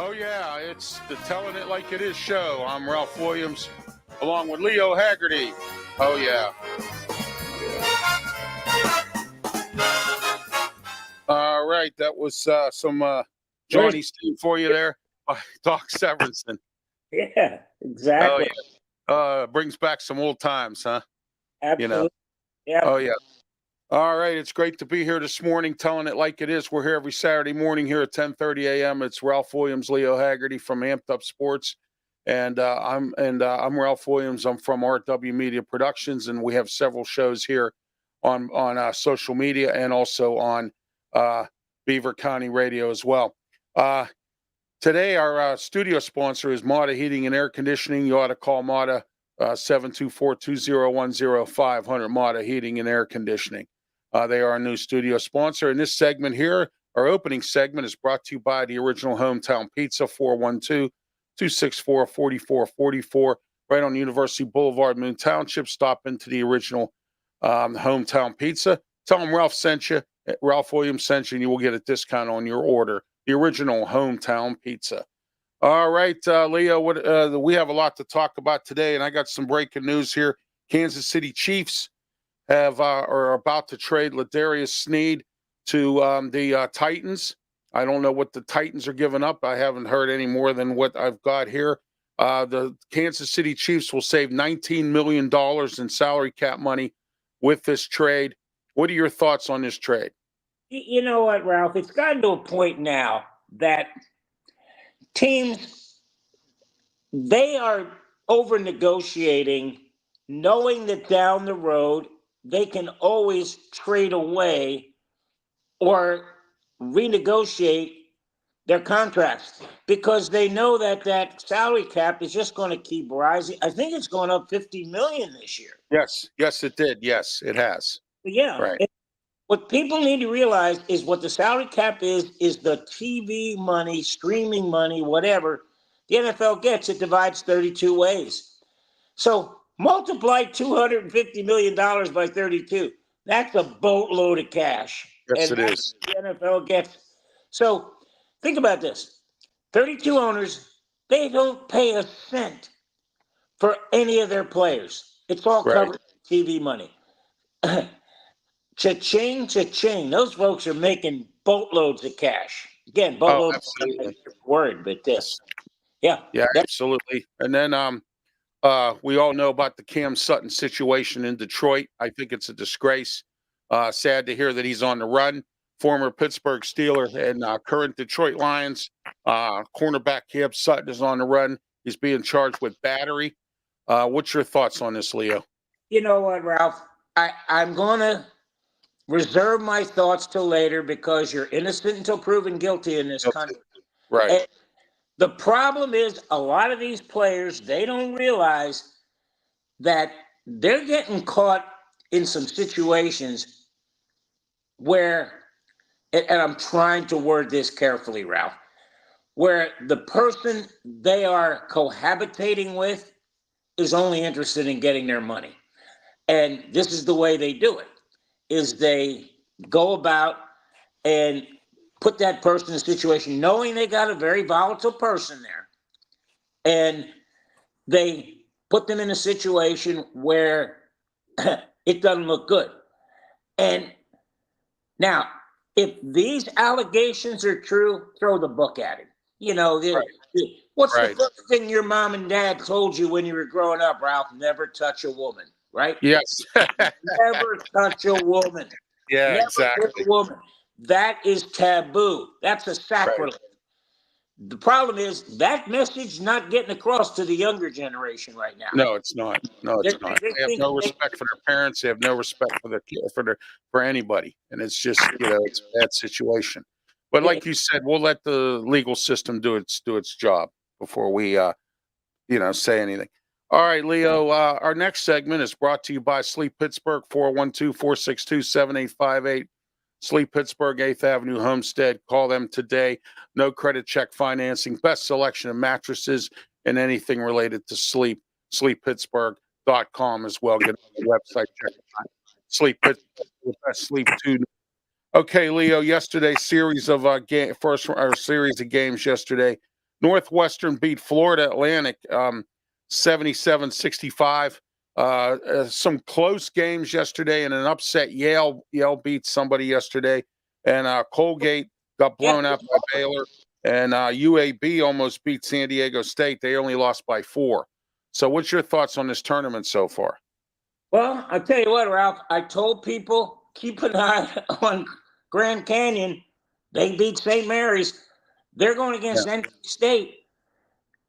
Oh, yeah, it's the Telling It Like It Is show. I'm Ralph Williams, along with Leo Haggerty. Oh, yeah. All right, that was some Johnny Steam for you there by Doc Severinsen. Yeah, exactly. Oh, yeah. Brings back some old times, huh? Absolutely. Yeah. Oh, yeah. All right, it's great to be here this morning, telling it like it is. We're here every Saturday morning here at 10:30 a.m. It's Ralph Williams, Leo Haggerty from Amped Up Sports, and I'm Ralph Williams. I'm from RW Media Productions, and we have several shows here on social media and also on Beaver County Radio as well. Today, our studio sponsor is Mata Heating and Air Conditioning. You ought to call Mata 724-201-0500. Mata Heating and Air Conditioning. They are our new studio sponsor. And this segment here, our opening segment, is brought to you by the original Hometown Pizza, 412-264-4444, right on University Boulevard, Moon Township. Stop into the original Hometown Pizza. Tell them Ralph sent you, Ralph Williams sent you, and you will get a discount on your order. The original Hometown Pizza. All right, Leo, we have a lot to talk about today, and I got some breaking news here. Kansas City Chiefs are about to trade Ladarius Sneed to the Titans. I don't know what the Titans are giving up. I haven't heard any more than what I've got here. The Kansas City Chiefs will save $19 million in salary cap money with this trade. What are your thoughts on this trade? You know what, Ralph? It's gotten to a point now that teams, they are over negotiating, knowing that down the road they can always trade away or renegotiate their contracts because they know that that salary cap is just going to keep rising. I think it's going up $50 million this year. Yes, it did. Yes, it has. Yeah. Right. What people need to realize is what the salary cap is the TV money, streaming money, whatever the NFL gets. It divides 32 ways. So multiply $250 million by 32. That's a boatload of cash. Yes, and it is. The NFL gets. So think about this. 32 owners, they don't pay a cent for any of their players. It's all covered in TV money. Cha-ching, cha-ching. Those folks are making boatloads of cash. Again, boatloads is a word, but this. Yeah. Yeah, absolutely. And then we all know about the Cam Sutton situation in Detroit. I think it's a disgrace. Sad to hear that he's on the run. Former Pittsburgh Steeler and current Detroit Lions cornerback Cam Sutton is on the run. He's being charged with battery. What's your thoughts on this, Leo? You know what, Ralph? I'm going to reserve my thoughts till later because you're innocent until proven guilty in this country. Right. And the problem is a lot of these players, they don't realize that they're getting caught in some situations where, and I'm trying to word this carefully, Ralph, where the person they are cohabitating with is only interested in getting their money. And this is the way they do it, is they go about and put that person in a situation knowing they got a very volatile person there. And they put them in a situation where it doesn't look good. And now, if these allegations are true, throw the book at him. You know, what's the first thing your mom and dad told you when you were growing up, Ralph? Never touch a woman, right? Yes. Never touch a woman. Yeah, Never exactly. hit a woman. That is taboo. That's a sacrilege. Right. The problem is that message not getting across to the younger generation right now. No, it's not. No, it's not. They have no respect for their parents. They have no respect for anybody, and it's just it's a bad situation. But like you said, we'll let the legal system do its job before we say anything. All right, Leo. Our next segment is brought to you by Sleep Pittsburgh, 412-462-7858. Sleep Pittsburgh, 8th Avenue, Homestead. Call them today. No credit check financing. Best selection of mattresses and anything related to sleep. SleepPittsburgh.com as well. Get on the website. Check it out. Sleep Pittsburgh, best sleep too. Okay, Leo. Yesterday, series of games yesterday. Northwestern beat Florida Atlantic 77-65. Some close games yesterday and an upset. Yale beat somebody yesterday, and Colgate got blown out by Baylor, and UAB almost beat San Diego State. They only lost by 4. So what's your thoughts on this tournament so far? Well, I'll tell you what, Ralph, I told people keep an eye on Grand Canyon. They beat St. Mary's. They're going against NC State.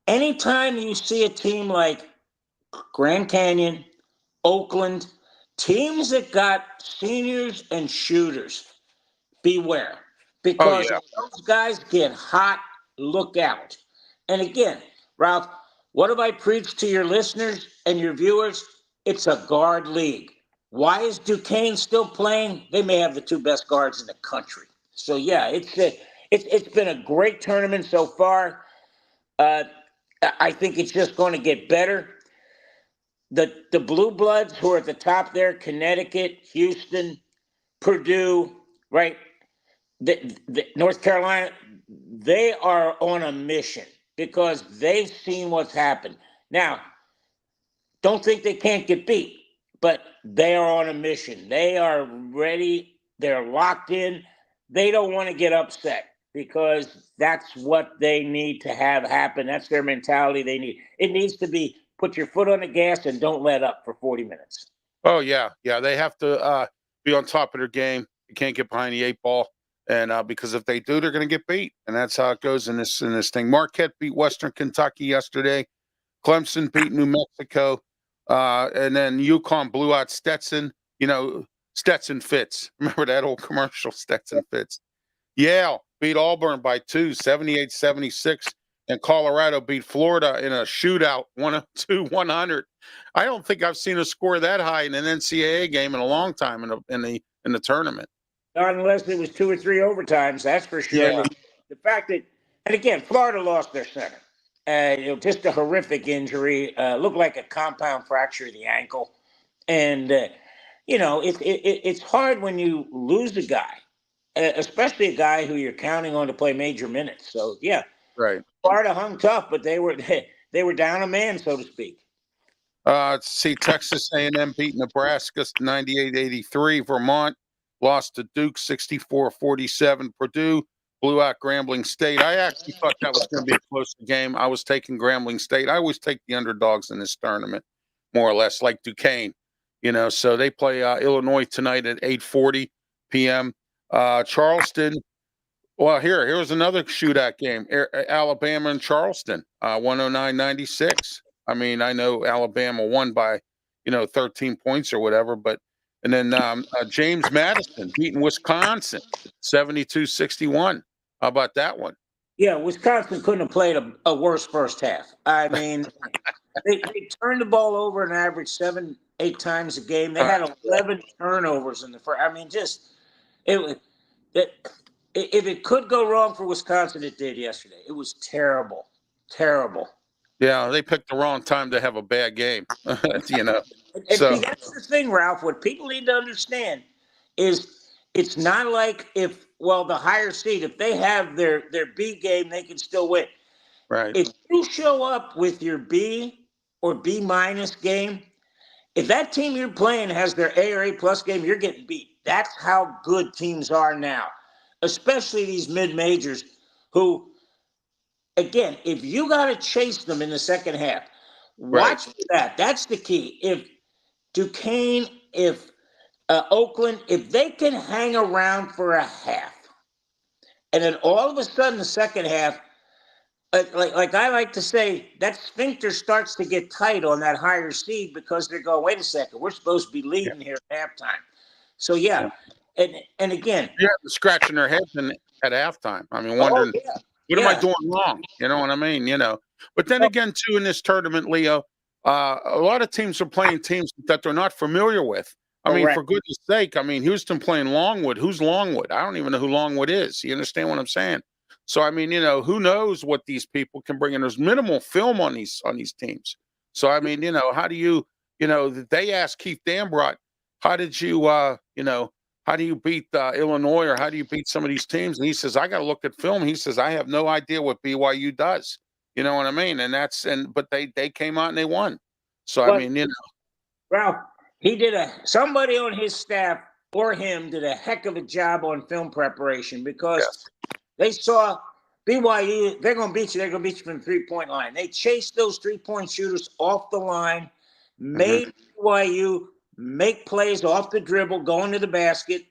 Anytime you see a team like Grand Canyon, Oakland, teams that got seniors and shooters, beware. Oh Because yeah, if those guys get hot, look out. And again, Ralph, what have I preached to your listeners and your viewers? It's a guard league. Why is Duquesne still playing? They may have the 2 best guards in the country. So yeah, it's been a great tournament so far. I think it's just going to get better. The Blue Bloods who are at the top there, Connecticut, Houston, Purdue, right? The North Carolina, they are on a mission because they've seen what's happened. Now, don't think they can't get beat, but they are on a mission. They are ready. They're locked in. They don't want to get upset because that's what they need to have happen. That's their mentality they need. It needs to be put your foot on the gas and don't let up for 40 minutes. oh yeah. They have to be on top of their game. You can't get behind the 8 ball, and because if they do, they're going to get beat, and that's how it goes in this thing. Marquette beat Western Kentucky yesterday. Clemson beat New Mexico, and then UConn blew out Stetson. Stetson fits. Remember that old commercial, Stetson fits. Yale beat Auburn by 2, 78-76. And Colorado beat Florida in a shootout, 102-100. I don't think I've seen a score that high in an NCAA game in a long time in the tournament. Not unless it was 2 or 3 overtimes, that's for sure. Yeah. The fact that, and again, Florida lost their center. Just a horrific injury. Looked like a compound fracture of the ankle. And, it's hard when you lose a guy, especially a guy who you're counting on to play major minutes. So, yeah, Right. Florida hung tough, but they were they were down a man, so to speak. Let's see, Texas A&M beat Nebraska 98-83. Vermont lost to Duke 64-47. Purdue blew out Grambling State. I actually thought that was going to be a close game. I was taking Grambling State. I always take the underdogs in this tournament, more or less, like Duquesne. So they play Illinois tonight at 8:40 p.m. Charleston. Well, here's another shootout game. Alabama and Charleston, 109-96. I mean, I know Alabama won by, 13 points or whatever, and then James Madison beating Wisconsin, 72-61. How about that one? Yeah, Wisconsin couldn't have played a worse first half. I mean, they turned the ball over an average 7, 8 times a game. They had 11 turnovers in the first. I mean, if it could go wrong for Wisconsin, it did yesterday. It was terrible, terrible. Yeah, they picked the wrong time to have a bad game. And see, that's the thing, Ralph. What people need to understand is it's not like the higher seed, if they have their B game, they can still win. Right. If you show up with your B or B minus game, if that team you're playing has their A or A plus game, you're getting beat. That's how good teams are now, especially these mid majors who. Again, if you got to chase them in the second half, watch that. That's the key. If Duquesne, if Oakland, if they can hang around for a half, and then all of a sudden the second half, like I like to say, that sphincter starts to get tight on that higher seed because they're going, wait a second, we're supposed to be leading here at halftime. So and again, they're scratching their heads at halftime. I mean, wondering. What am I doing wrong? You know what I mean? But then again, too, in this tournament, Leo, a lot of teams are playing teams that they're not familiar with. I mean, for goodness sake, Houston playing Longwood. Who's Longwood? I don't even know who Longwood is. You understand what I'm saying? So, who knows what these people can bring in? There's minimal film on these teams. So, how do you, they asked Keith Dambrot, how how do you beat Illinois, or how do you beat some of these teams? And he says, I got to look at film. He says, I have no idea what BYU does. You know what I mean? And but they came out and they won. So I But mean, Ralph, somebody on his staff or him did a heck of a job on film preparation, because yes. they saw BYU, they're going to beat you. They're going to beat you from the 3-point line. They chased those 3-point shooters off the line, made BYU make plays off the dribble, going to the basket.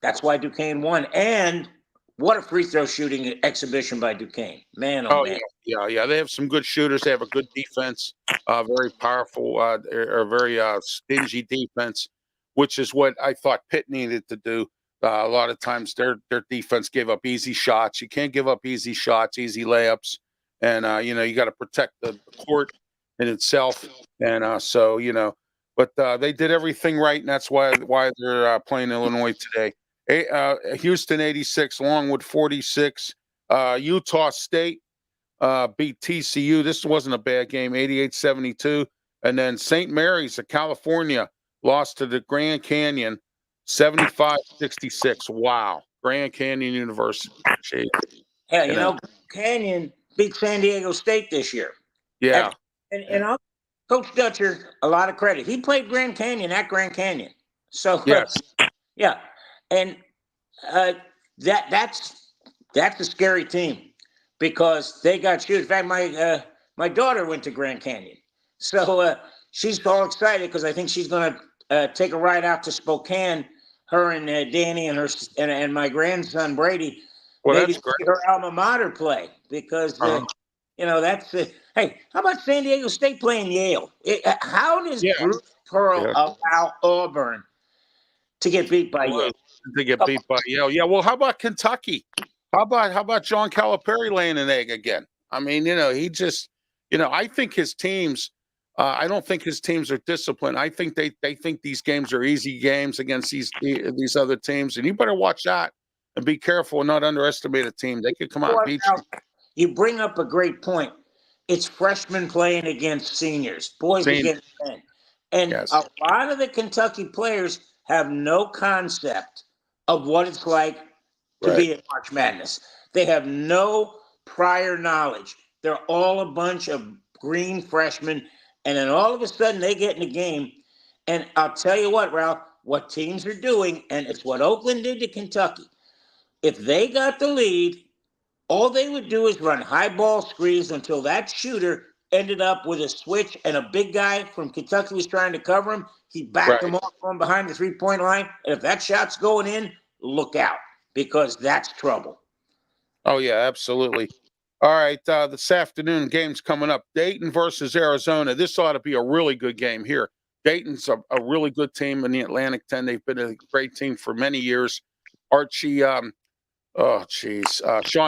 That's why Duquesne won. And what a free throw shooting exhibition by Duquesne. Man, oh, Oh man. yeah. They have some good shooters. They have a good defense, very powerful, or very stingy defense, which is what I thought Pitt needed to do. A lot of times their defense gave up easy shots. You can't give up easy shots, easy layups, and you got to protect the court in itself. And but they did everything right, and that's why they're playing Illinois today. Houston 86, Longwood 46. Utah State beat TCU. This wasn't a bad game, 88-72. And then St. Mary's of California lost to the Grand Canyon, 75-66. Wow. Grand Canyon University. Jeez. Yeah, Canyon beat San Diego State this year. Yeah. And I'll Coach Dutcher a lot of credit. He played Grand Canyon at Grand Canyon. So Yes. yeah. And that's a scary team, because they got shoot. In fact, my daughter went to Grand Canyon, so she's all excited because I think she's going to take a ride out to Spokane. Her and Danny and and my grandson Brady, Well, maybe that's great. see her alma mater play, because that's hey, how about San Diego State playing Yale? How does Bruce Pearl allow Auburn to get beat by Yale? To get beat by Yale. Yeah. Well, how about Kentucky? How about John Calipari laying an egg again? I mean, he just, I think his teams. I don't think his teams are disciplined. I think they think these games are easy games against these other teams, and you better watch that and be careful and not underestimate a team. They could come out and beat you. You bring up a great point. It's freshmen playing against seniors, boys against men. And a lot of the Kentucky players have no concept of what it's like to be in March Madness. They have no prior knowledge. They're all a bunch of green freshmen. And then all of a sudden they get in the game. And I'll tell you what, Ralph, what teams are doing, and it's what Oakland did to Kentucky. If they got the lead, all they would do is run high ball screens until that shooter ended up with a switch, and a big guy from Kentucky was trying to cover him. He backed him off from behind the 3-point line. And if that shot's going in, look out, because that's trouble. Oh, yeah, absolutely. All right, this afternoon game's coming up. Dayton versus Arizona. This ought to be a really good game here. Dayton's a really good team in the Atlantic 10. They've been a great team for many years. Archie, Sean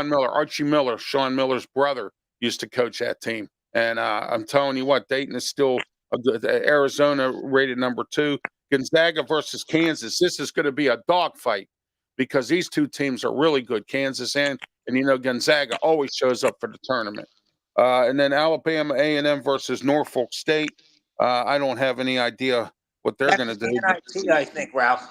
Miller, Archie Miller, Sean Miller's brother, used to coach that team. And I'm telling you what, Dayton is still a good. Arizona rated number 2. Gonzaga versus Kansas. This is going to be a dogfight, because these two teams are really good, Kansas and Gonzaga always shows up for the tournament. And then Alabama A&M versus Norfolk State. I don't have any idea what they're going to do. NIT, I think, Ralph.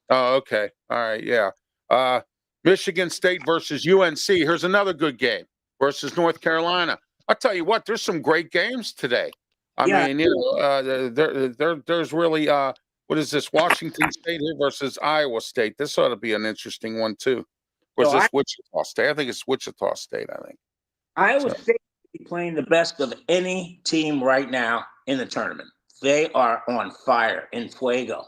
Oh, okay. All right, yeah. Michigan State versus UNC. Here's another good game versus North Carolina. I'll tell you what, there's some great games today. I mean, there's really what is this? Washington State here versus Iowa State. This ought to be an interesting one too. Or is this Wichita State? I think it's Wichita State. I think Iowa State is playing the best of any team right now in the tournament. They are on fire in Fuego.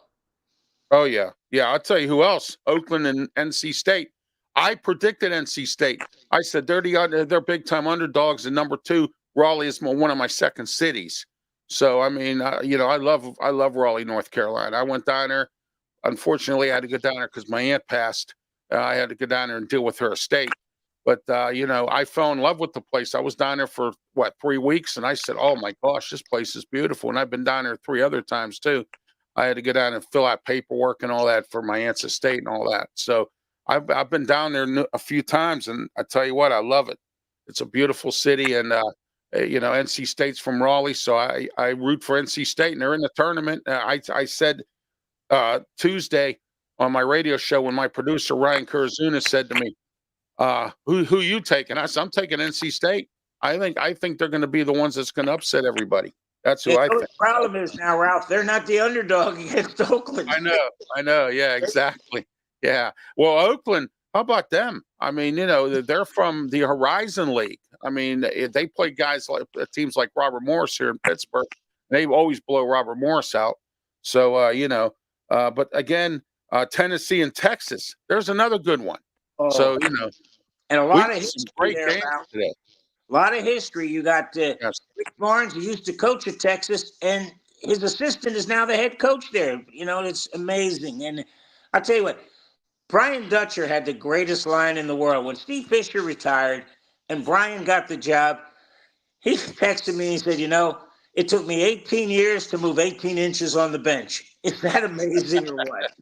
Oh yeah. I'll tell you who else. Oakland and NC State. I predicted NC State. I said they're big time underdogs, and number 2, Raleigh is one of my second cities. So I mean, I love Raleigh, North Carolina. I went down there. Unfortunately, I had to go down there because my aunt passed. I had to go down there and deal with her estate. But I fell in love with the place. I was down there for 3 weeks, and I said, "Oh my gosh, this place is beautiful." And I've been down there 3 other times too. I had to go down and fill out paperwork and all that for my aunt's estate and all that. So I've been down there a few times, and I tell you what, I love it. It's a beautiful city, and NC State's from Raleigh, so I root for NC State, and they're in the tournament. I said Tuesday, on my radio show when my producer Ryan Kurzuna said to me, who you taking? I said, I'm taking NC State. I think they're going to be the ones that's going to upset everybody. That's who You I know, think. the problem is now, Ralph, they're not the underdog against Oakland. I know. Yeah, exactly. Yeah. Well, Oakland, how about them? I mean, they're from the Horizon League. I mean, they play guys like teams like Robert Morris here in Pittsburgh. They always blow Robert Morris out. So, but again, Tennessee and Texas, there's another good one. Oh, So, and a we lot of got some history great there, games Ralph. today. A lot of history. You got Yes. Rick Barnes, who used to coach at Texas, and his assistant is now the head coach there. It's amazing. And I'll tell you what, Brian Dutcher had the greatest line in the world. When Steve Fisher retired and Brian got the job, he texted me and he said, it took me 18 years to move 18 inches on the bench. Is that amazing or what?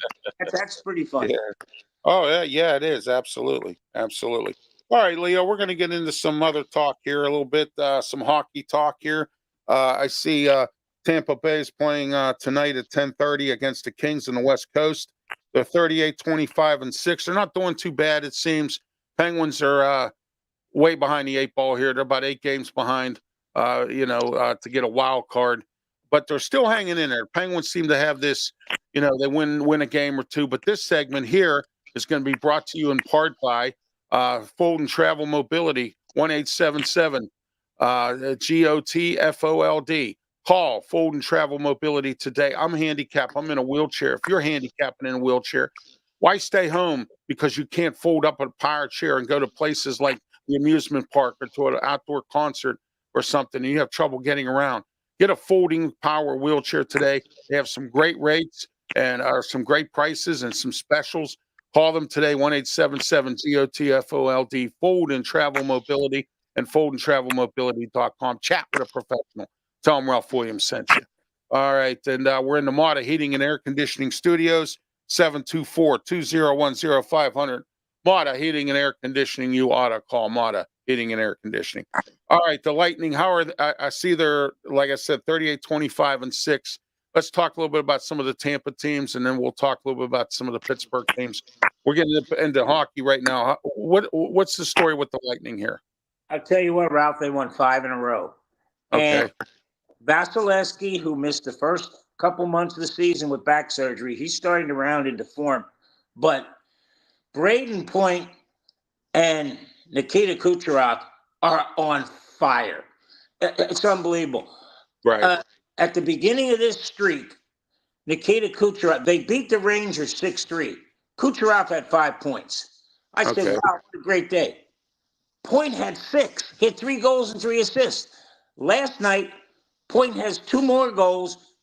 That's pretty funny. Yeah. Oh, yeah, it is. Absolutely. Absolutely. All right, Leo, we're going to get into some other talk here a little bit, some hockey talk here. I see Tampa Bay is playing tonight at 10:30 against the Kings on the West Coast. They're 38-25-6. They're not doing too bad, it seems. Penguins are way behind the 8 ball here. They're about 8 games behind, to get a wild card. But they're still hanging in there. Penguins seem to have this, they win a game or two. But this segment here is going to be brought to you in part by Fulton Travel Mobility, 1877 GOTFOLD. Call Fulton Travel Mobility today. I'm handicapped. I'm in a wheelchair. If you're handicapped and in a wheelchair, why stay home because you can't fold up a power chair and go to places like the amusement park or to an outdoor concert or something, and you have trouble getting around? Get a folding power wheelchair today. They have some great rates and some great prices and some specials. Call them today, 1877-GOTFOLD, Fulton Travel Mobility, and FultonTravelMobility.com. Chat with a professional. Tell them Ralph Williams sent you. All right, and we're in the Mata Heating and Air Conditioning Studios, 724-201-0500. Mata Heating and Air Conditioning. You ought to call Mata Heating and Air Conditioning. All right, the Lightning, how are I see they're, like I said, 38-25-6. Let's talk a little bit about some of the Tampa teams, and then we'll talk a little bit about some of the Pittsburgh teams. We're getting into hockey right now. What's the story with the Lightning here? I'll tell you what, Ralph, they won 5 in a row. Okay. And Vasilevsky, who missed the first couple months of the season with back surgery, he's starting to round into form. But Braden Point and Nikita Kucherov are on fire. It's unbelievable. Right. At the beginning of this streak, Nikita Kucherov, they beat the Rangers 6-3. Kucherov had 5 points. I said, Okay. wow, what a great day. Point had 6. He had 3 goals and 3 assists. Last night, Point has 2 more goals.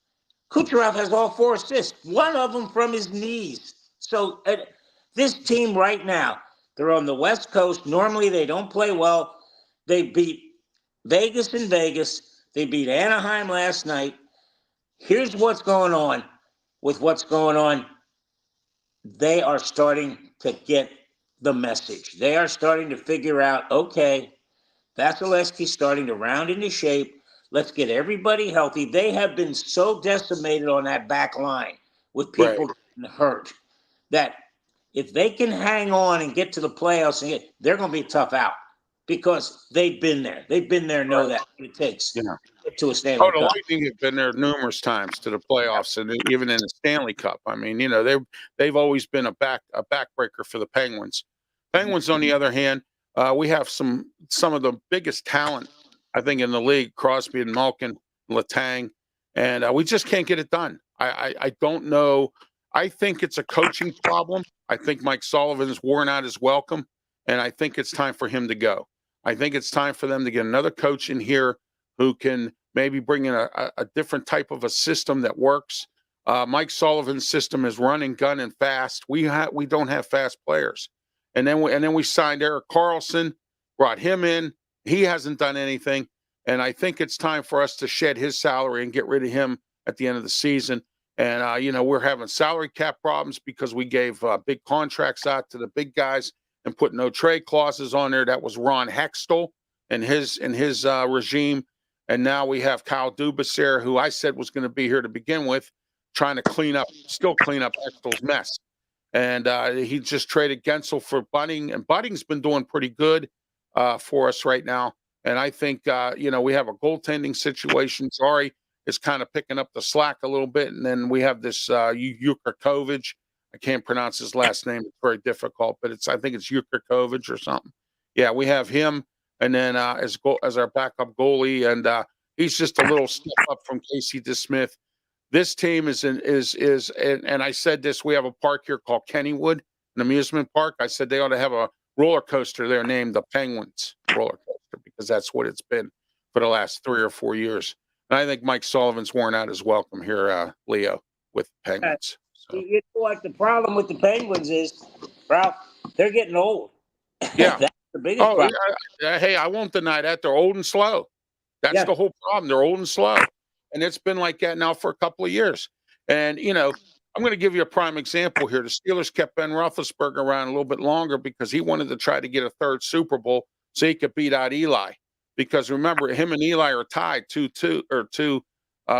Kucherov has all 4 assists, one of them from his knees. So this team right now, they're on the West Coast. Normally, they don't play well. They beat Vegas in Vegas. They beat Anaheim last night. Here's what's going on with what's going on. They are starting to get the message. They are starting to figure out, okay, Vasilevsky's starting to round into shape. Let's get everybody healthy. They have been so decimated on that back line with people getting hurt that if they can hang on and get to the playoffs, they're going to be tough out because they've been there. They've been there, know that what it takes to get to a Stanley The Cup. Lightning have been there numerous times to the playoffs and even in the Stanley Cup. I mean, they've always been a backbreaker for the Penguins. Penguins, on the other hand, we have some of the biggest talent, I think, in the league: Crosby and Malkin, Letang, and we just can't get it done. I don't know. I think it's a coaching problem. I think Mike Sullivan has worn out his welcome, and I think it's time for him to go. I think it's time for them to get another coach in here who can maybe bring in a different type of a system that works. Mike Sullivan's system is run and gun and fast. We don't have fast players. And then we signed Erik Karlsson, brought him in. He hasn't done anything. And I think it's time for us to shed his salary and get rid of him at the end of the season. And, we're having salary cap problems because we gave big contracts out to the big guys and put no trade clauses on there. That was Ron Hextall and his regime. And now we have Kyle Dubas, who I said was going to be here to begin with, trying to still clean up Hextall's mess. And he just traded Gensel for Bunting, and Bunting's been doing pretty good for us right now. And I think we have a goaltending situation. Sorry, is kind of picking up the slack a little bit, and then we have this Jukurkovic. I can't pronounce his last name; it's very difficult, but I think it's Jukurkovic or something. Yeah, we have him, and then as our backup goalie, and he's just a little step up from Casey DeSmith. This team and I said this, we have a park here called Kennywood, an amusement park. I said they ought to have a roller coaster there named the Penguins roller coaster, because that's what it's been for the last 3 or 4 years. And I think Mike Sullivan's worn out his welcome here, Leo, with Penguins. So. You know what the problem with the Penguins is, Ralph? They're getting old. Yeah. That's the biggest problem. Hey, I won't deny that. They're old and slow. That's the whole problem. They're old and slow. And it's been like that now for a couple of years. And, I'm going to give you a prime example here. The Steelers kept Ben Roethlisberger around a little bit longer because he wanted to try to get a third Super Bowl so he could beat out Eli. Because remember, him and Eli are tied 2-2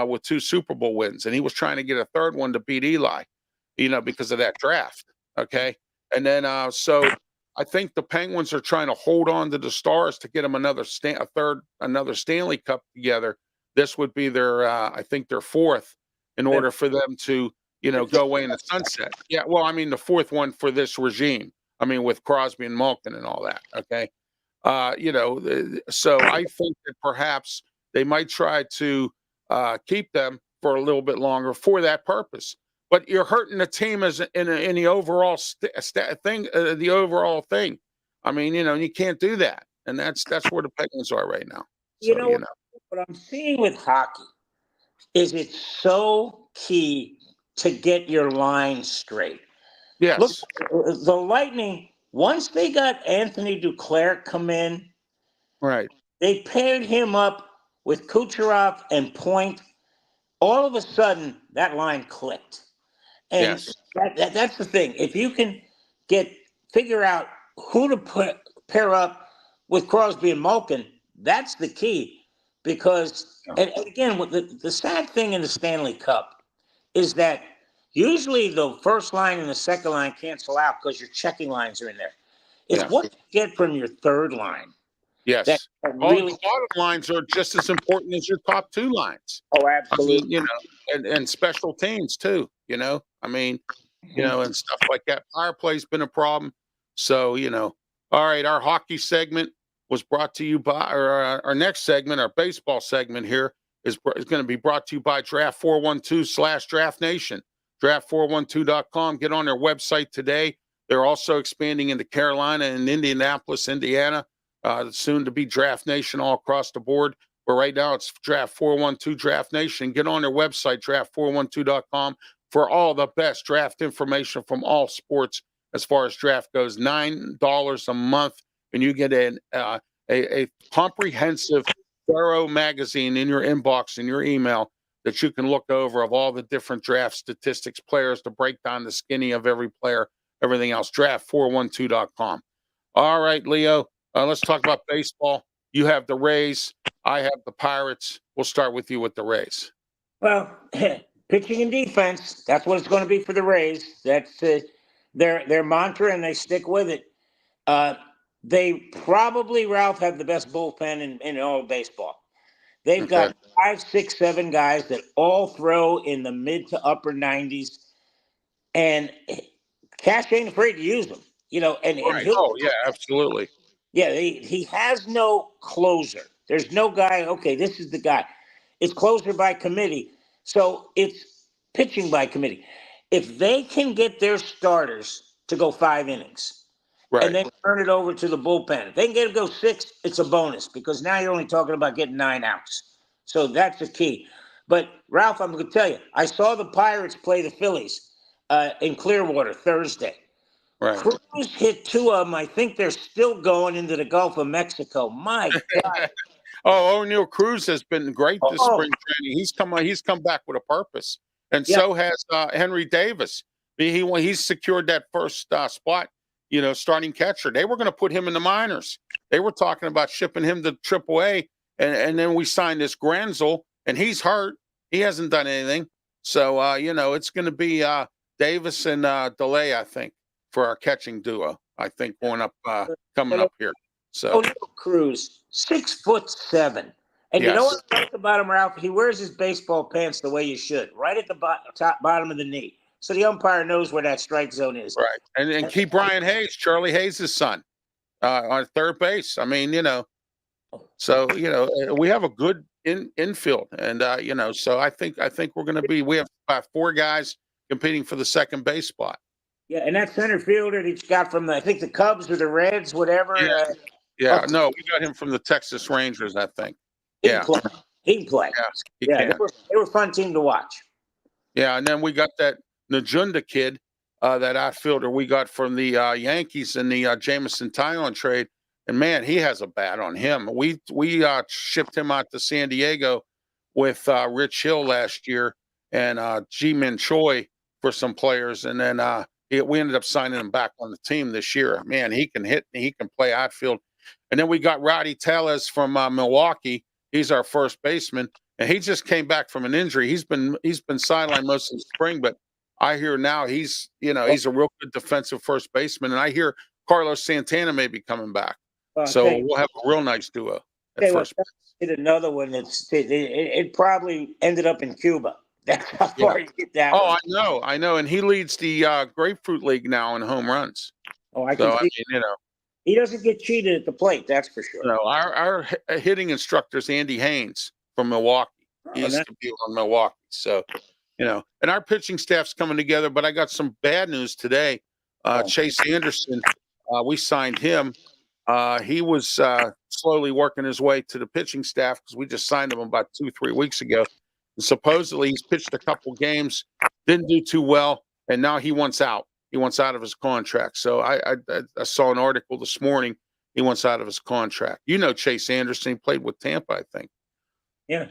with 2 Super Bowl wins. And he was trying to get a third one to beat Eli, because of that draft. Okay. And then, so I think the Penguins are trying to hold on to the Stars to get them another Stanley Cup together. This would be their, I think, their 4th in order for them to, go away in the sunset. Yeah, well, I mean, the 4th one for this regime. I mean, with Crosby and Malkin and all that. Okay, so I think that perhaps they might try to keep them for a little bit longer for that purpose. But you're hurting the team in the overall thing. The overall thing. I mean, you can't do that, and that's where the Penguins are right now. So, what I'm seeing with hockey is it's so key to get your line straight. Yes. Look, the Lightning, once they got Anthony Duclair come in, right, they paired him up with Kucherov and Point. All of a sudden, that line clicked. And that's the thing. If you can figure out who to pair up with Crosby and Malkin, that's the key. Because, and again, the sad thing in the Stanley Cup is that usually the first line and the second line cancel out because your checking lines are in there. It's what you get from your third line. Yes. That really, the bottom lines are just as important as your top 2 lines. Oh, absolutely. I mean, and special teams too, I mean, and stuff like that. Power play's been a problem. So, all right, our hockey segment was brought to you by, or our next segment, our baseball segment here is going to be brought to you by Draft 412/Draft Nation. Draft412.com. Get on their website today. They're also expanding into Carolina and Indianapolis, Indiana. Soon to be Draft Nation all across the board. But right now it's Draft 412 Draft Nation. Get on their website, draft412.com, for all the best draft information from all sports as far as draft goes. $9 a month, and you get a comprehensive, thorough magazine in your inbox, in your email, that you can look over of all the different draft statistics, players, to break down the skinny of every player, everything else. Draft412.com. All right, Leo, let's talk about baseball. You have the Rays. I have the Pirates. We'll start with you with the Rays. Well, pitching and defense, that's what it's going to be for the Rays. That's their mantra, and they stick with it. They probably, Ralph, have the best bullpen in all of baseball. They've got 5, 6, 7 guys that all throw in the mid to upper 90s. And Cash ain't afraid to use them, and Oh, yeah, absolutely. Yeah, he has no closer. There's no guy, okay, this is the guy. It's closer by committee. So it's pitching by committee. If they can get their starters to go 5 innings, and then turn it over to the bullpen, if they can get them to go 6, it's a bonus, because now you're only talking about getting 9 outs. So that's the key. But, Ralph, I'm going to tell you, I saw the Pirates play the Phillies in Clearwater Thursday. Right. Cruz hit 2 of them. I think they're still going into the Gulf of Mexico. My God. O'Neal Cruz has been great this spring training. He's come back with a purpose. And so has Henry Davis. He's secured that first spot, starting catcher. They were going to put him in the minors. They were talking about shipping him to AAA. And then we signed this Granzel, and he's hurt. He hasn't done anything. So, it's going to be Davis and DeLay, I think, for our catching duo. I think coming up here. So O'Neal Cruz, 6'7". And you know yes, what I like about him, Ralph? He wears his baseball pants the way you should, right at the bottom of the knee. So the umpire knows where that strike zone is. right. And keep Brian Hayes, Charlie Hayes' son, on third base. I mean, so we have a good infield, and so I think we're going to be. We have about 4 guys competing for the second base spot. Yeah, and that center fielder that he's got from I think the Cubs or the Reds, whatever. Yeah, yeah. No, we got him from the Texas Rangers, I think. Yeah, He can play. yeah, he Yeah, can. they were a fun team to watch. Yeah, and then we got that Najunda kid, that outfielder we got from the Yankees in the Jameson Tyon trade, and man, he has a bat on him. We shipped him out to San Diego with Rich Hill last year and Ji-Min Choi for some players, and then we ended up signing him back on the team this year. Man, he can hit, he can play outfield, and then we got Rowdy Tellez from Milwaukee. He's our first baseman. And he just came back from an injury. He's been sidelined most of the spring, but I hear now he's a real good defensive first baseman. And I hear Carlos Santana may be coming back, so we'll have a real nice duo at first. Another one it probably ended up in Cuba. That's how far you get that. Oh, I know, and he leads the Grapefruit League now in home runs. Oh, I can see. He doesn't get cheated at the plate. That's for sure. No, our hitting instructor is Andy Haynes from Milwaukee. He used to be on Milwaukee. So, and our pitching staff's coming together, but I got some bad news today. Chase Anderson, we signed him. He was slowly working his way to the pitching staff because we just signed him about 2-3 weeks ago. And supposedly he's pitched a couple games, didn't do too well, and now he wants out. He wants out of his contract. So I saw an article this morning. He wants out of his contract. Chase Anderson, he played with Tampa, I think. Yeah.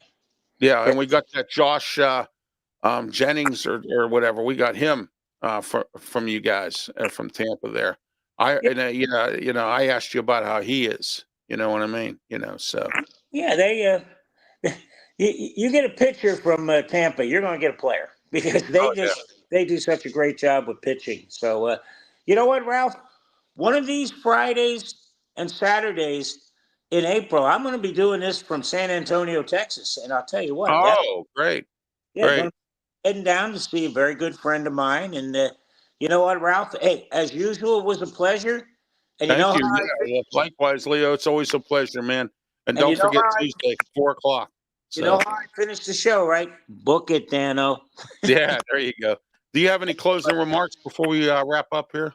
Yeah, and we got that Josh Jennings or whatever. We got him from you guys from Tampa there. I asked you about how he is. You know what I mean? So. Yeah, they you get a pitcher from Tampa, you're going to get a player because they do such a great job with pitching. So, you know what, Ralph? One of these Fridays and Saturdays in April, I'm going to be doing this from San Antonio, Texas, and I'll tell you what. Oh, great! Yeah, great. Heading down to see a very good friend of mine, and you know what, Ralph? Hey, as usual, it was a pleasure. And Thank you. Likewise, Leo. It's always a pleasure, man. And don't forget Tuesday, 4:00. You know how I finished the show, right? Book it, Dano. Yeah, there you go. Do you have any closing remarks before we wrap up here?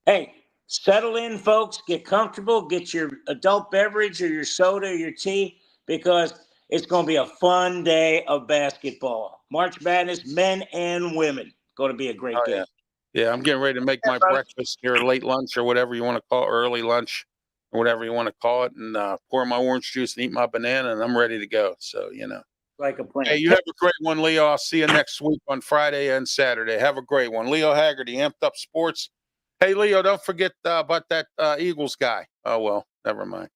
Hey, settle in, folks. Get comfortable. Get your adult beverage or your soda or your tea because it's going to be a fun day of basketball. March Madness, men and women. Going to be a great day. Yeah, I'm getting ready to make my breakfast here, late lunch or whatever you want to call it, early lunch or whatever you want to call it, and pour my orange juice and eat my banana, and I'm ready to go. So, Like a plan. Hey, you have a great one, Leo. I'll see you next week on Friday and Saturday. Have a great one. Leo Haggerty, Amped Up Sports. Hey, Leo, don't forget about that Eagles guy. Oh, well, never mind.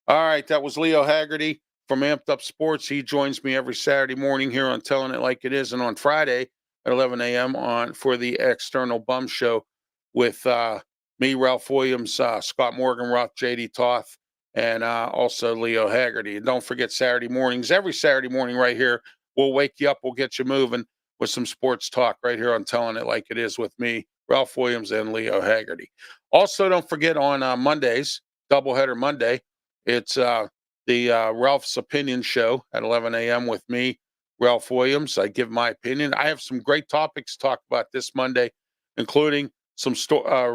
All right, that was Leo Haggerty from Amped Up Sports. He joins me every Saturday morning here on Telling It Like It Is, and on Friday at 11 a.m. for the External Bum Show with me, Ralph Williams, Scott Morganroth, J.D. Toth, and also Leo Haggerty. And don't forget Saturday mornings, every Saturday morning right here, we'll wake you up, we'll get you moving with some sports talk right here on Telling It Like It Is with me, Ralph Williams, and Leo Haggerty. Also, don't forget on Mondays, doubleheader Monday, it's the Ralph's Opinion Show at 11 a.m. with me, Ralph Williams. I give my opinion. I have some great topics to talk about this Monday, including some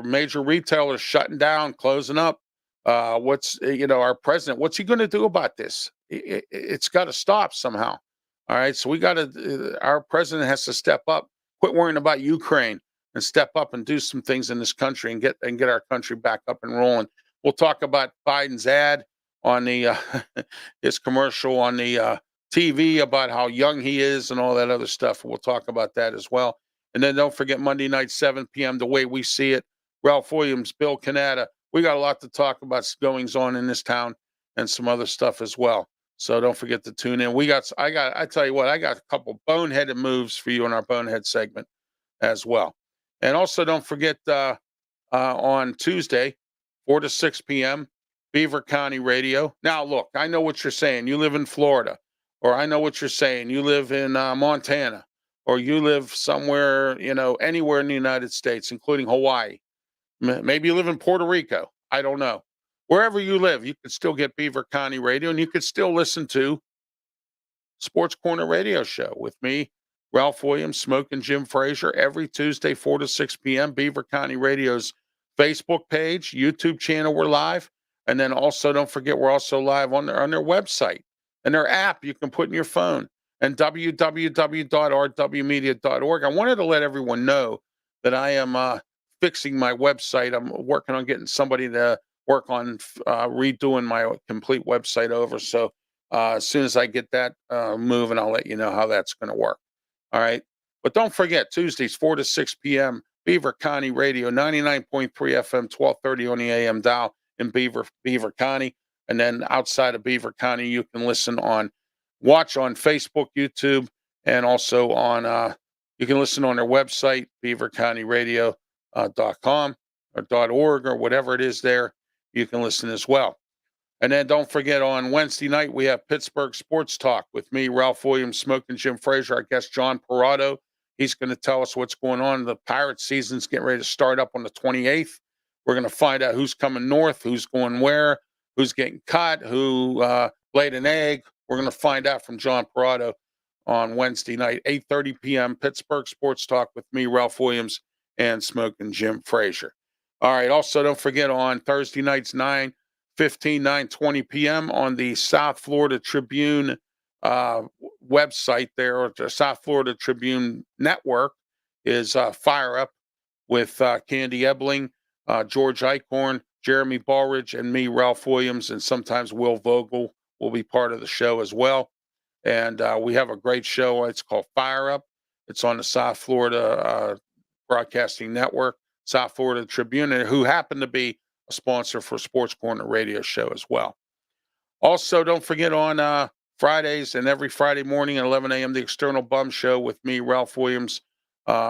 major retailers shutting down, closing up. What's our president? What's he going to do about this? It's got to stop somehow. All right, so we got to. Our president has to step up, quit worrying about Ukraine, and step up and do some things in this country and get our country back up and rolling. We'll talk about Biden's ad on the his commercial on the TV about how young he is and all that other stuff. We'll talk about that as well. And then don't forget Monday night, 7 p.m., The Way We See It. Ralph Williams, Bill Canada. We got a lot to talk about goings on in this town and some other stuff as well. So don't forget to tune in. I tell you what, I got a couple boneheaded moves for you in our bonehead segment as well. And also don't forget on Tuesday, 4 to 6 p.m., Beaver County Radio. Now, look, I know what you're saying. You live in Florida, or I know what you're saying. You live in Montana, or you live somewhere, anywhere in the United States, including Hawaii. Maybe you live in Puerto Rico. I don't know. Wherever you live, you can still get Beaver County Radio, and you can still listen to Sports Corner Radio Show with me, Ralph Williams, Smoking Jim Frazier, every Tuesday, 4 to 6 p.m. Beaver County Radio's Facebook page, YouTube channel, we're live. And then also, don't forget, we're also live on their website and their app you can put in your phone, and www.rwmedia.org. I wanted to let everyone know that I am fixing my website. I'm working on getting somebody to work on redoing my complete website over. So as soon as I get that moving, I'll let you know how that's going to work. All right. But don't forget, Tuesdays, 4 to 6 p.m., Beaver County Radio, 99.3 FM, 1230 on the AM dial in Beaver County. And then outside of Beaver County, you can watch on Facebook, YouTube, and also you can listen on their website, beavercountyradio.com or .org or whatever it is there. You can listen as well. And then don't forget, on Wednesday night, we have Pittsburgh Sports Talk with me, Ralph Williams, Smoking Jim Frazier, our guest, John Parado. He's going to tell us what's going on. The Pirates season's getting ready to start up on the 28th. We're going to find out who's coming north, who's going where, who's getting cut, who laid an egg. We're going to find out from John Parado on Wednesday night, 8:30 p.m., Pittsburgh Sports Talk with me, Ralph Williams, and Smoking Jim Frazier. All right. Also, don't forget, on Thursday nights, 9:20 p.m. on the South Florida Tribune website there, or the South Florida Tribune Network, is Fire Up with Candy Ebling, George Eichhorn, Jeremy Ballridge, and me, Ralph Williams, and sometimes Will Vogel will be part of the show as well. And we have a great show. It's called Fire Up. It's on the South Florida Broadcasting Network, South Florida Tribune, who happen to be a sponsor for Sports Corner Radio Show as well. Also, don't forget, on Fridays and every Friday morning at 11 a.m., the External Bum Show with me, Ralph Williams,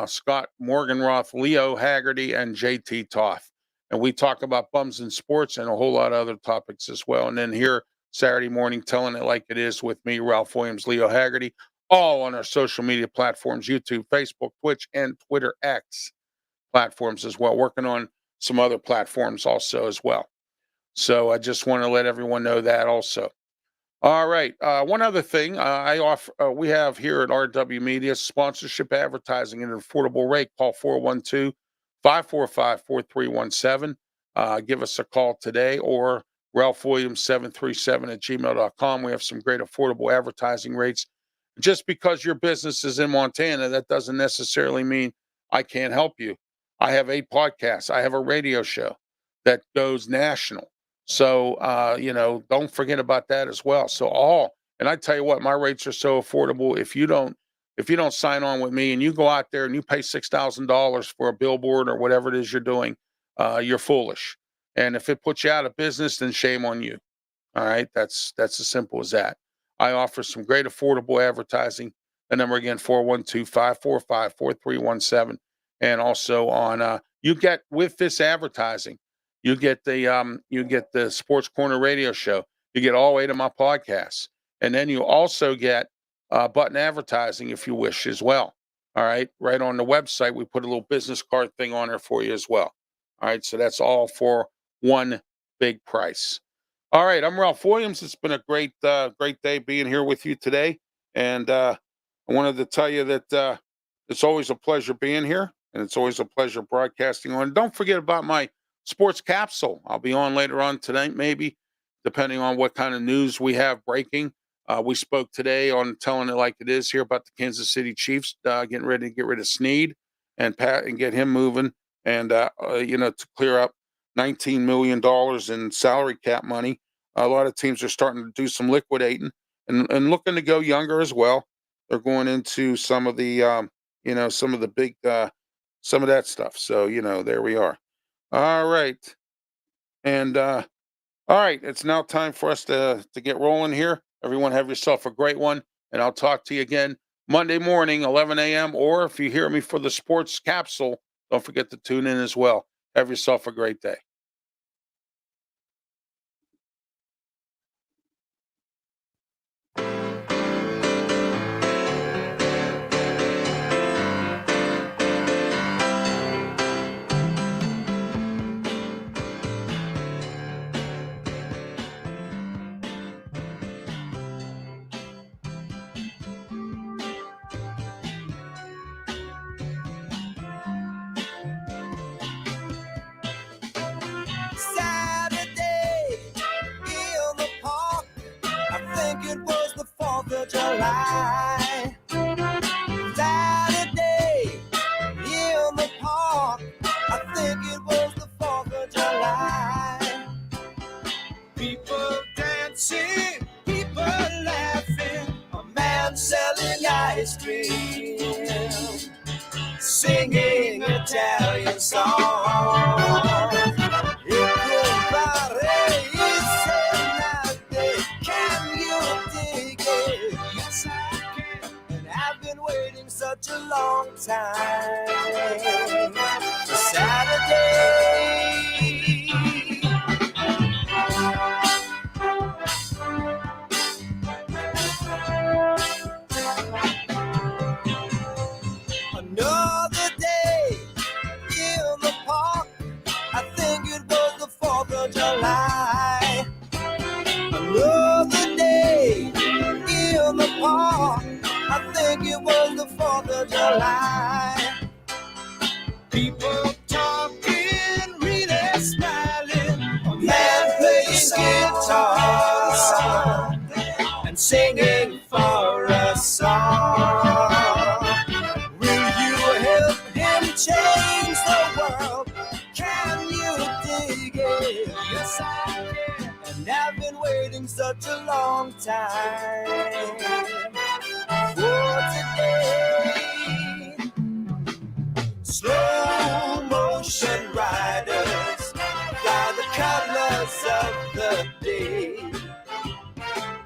Scott Morganroth, Leo Haggerty, and JT Toth. And we talk about bums in sports and a whole lot of other topics as well. And then here, Saturday morning, Telling It Like It Is with me, Ralph Williams, Leo Haggerty, all on our social media platforms, YouTube, Facebook, Twitch, and Twitter X platforms as well. Working on some other platforms also as well. So I just want to let everyone know that also. All right. One other thing we have here at RW Media, sponsorship advertising at an affordable rate. Call 412-545-4317. Give us a call today, or ralphwilliams737@gmail.com. We have some great affordable advertising rates. Just because your business is in Montana, that doesn't necessarily mean I can't help you. I have 8 podcasts. I have a radio show that goes national. So, don't forget about that as well. And I tell you what, my rates are so affordable. If you don't sign on with me and you go out there and you pay $6,000 for a billboard or whatever it is you're doing, you're foolish. And if it puts you out of business, then shame on you. All right. That's as simple as that. I offer some great affordable advertising. The number again, 412-545-4317. And also you get, with this advertising, you get the Sports Corner Radio Show. You get all 8 of my podcasts. And then you also get button advertising if you wish as well. All right. Right on the website, we put a little business card thing on there for you as well. All right. So that's all for one big price. All right. I'm Ralph Williams. It's been a great day being here with you today. And I wanted to tell you that it's always a pleasure being here, and it's always a pleasure broadcasting on. Don't forget about my sports capsule. I'll be on later on tonight, maybe, depending on what kind of news we have breaking. We spoke today on Telling It Like It Is here about the Kansas City Chiefs getting ready to get rid of Snead and get him moving, and to clear up $19 million in salary cap money. A lot of teams are starting to do some liquidating and looking to go younger as well. They're going into some of the some of the big some of that stuff. So there we are. All right. And all right, it's now time for us to get rolling here. Everyone have yourself a great one, and I'll talk to you again Monday morning, 11 a.m., or if you hear me for the sports capsule, Don't forget to tune in as well. Have yourself a great day. Saturday in the park, I think it was the 4th of July. Saturday in the park, I think it was the 4th of July. People dancing, people laughing, a man selling ice cream, singing Italian songs. Can you dig it? Yes, I can. And I've been waiting such a long time for Saturday. Another day in the park, I think it was the 4th of July. Another day in the park, I think it was the 4th of July. People talking, really smiling, a man playing guitar and singing for a song. Will you help him change the world? Can you dig it? Yes, I can. And I've been waiting such a long time for today. Slow motion riders fly the colors of the day.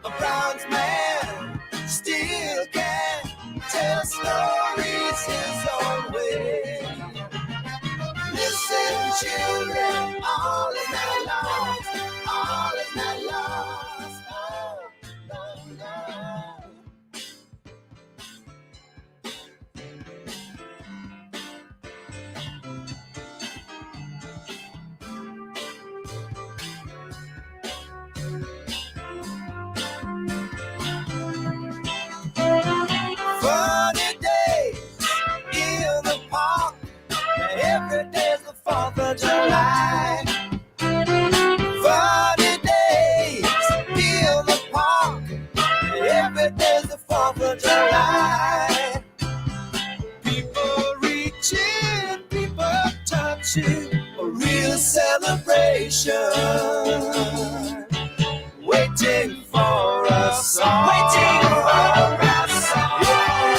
A bronze man still can tell stories his own way. Listen, children, all is not lost. All is not lost. Oh, no, no. Funny days in the park. Every day's the 4th of July. Funny days in the park. Every day's the 4th of July. People reaching, people touching, a real celebration. Waiting for a song. Waiting for a song. If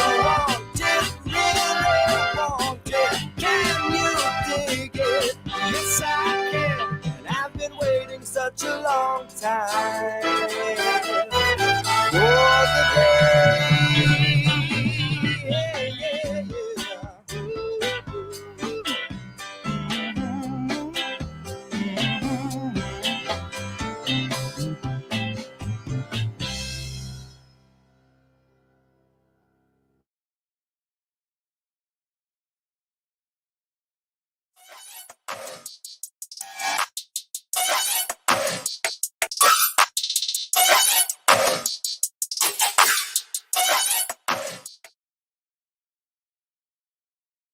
you want it, really want it, can you dig it? Yes, I can. And I've been waiting such a long time for the day. Yeah, yeah, yeah.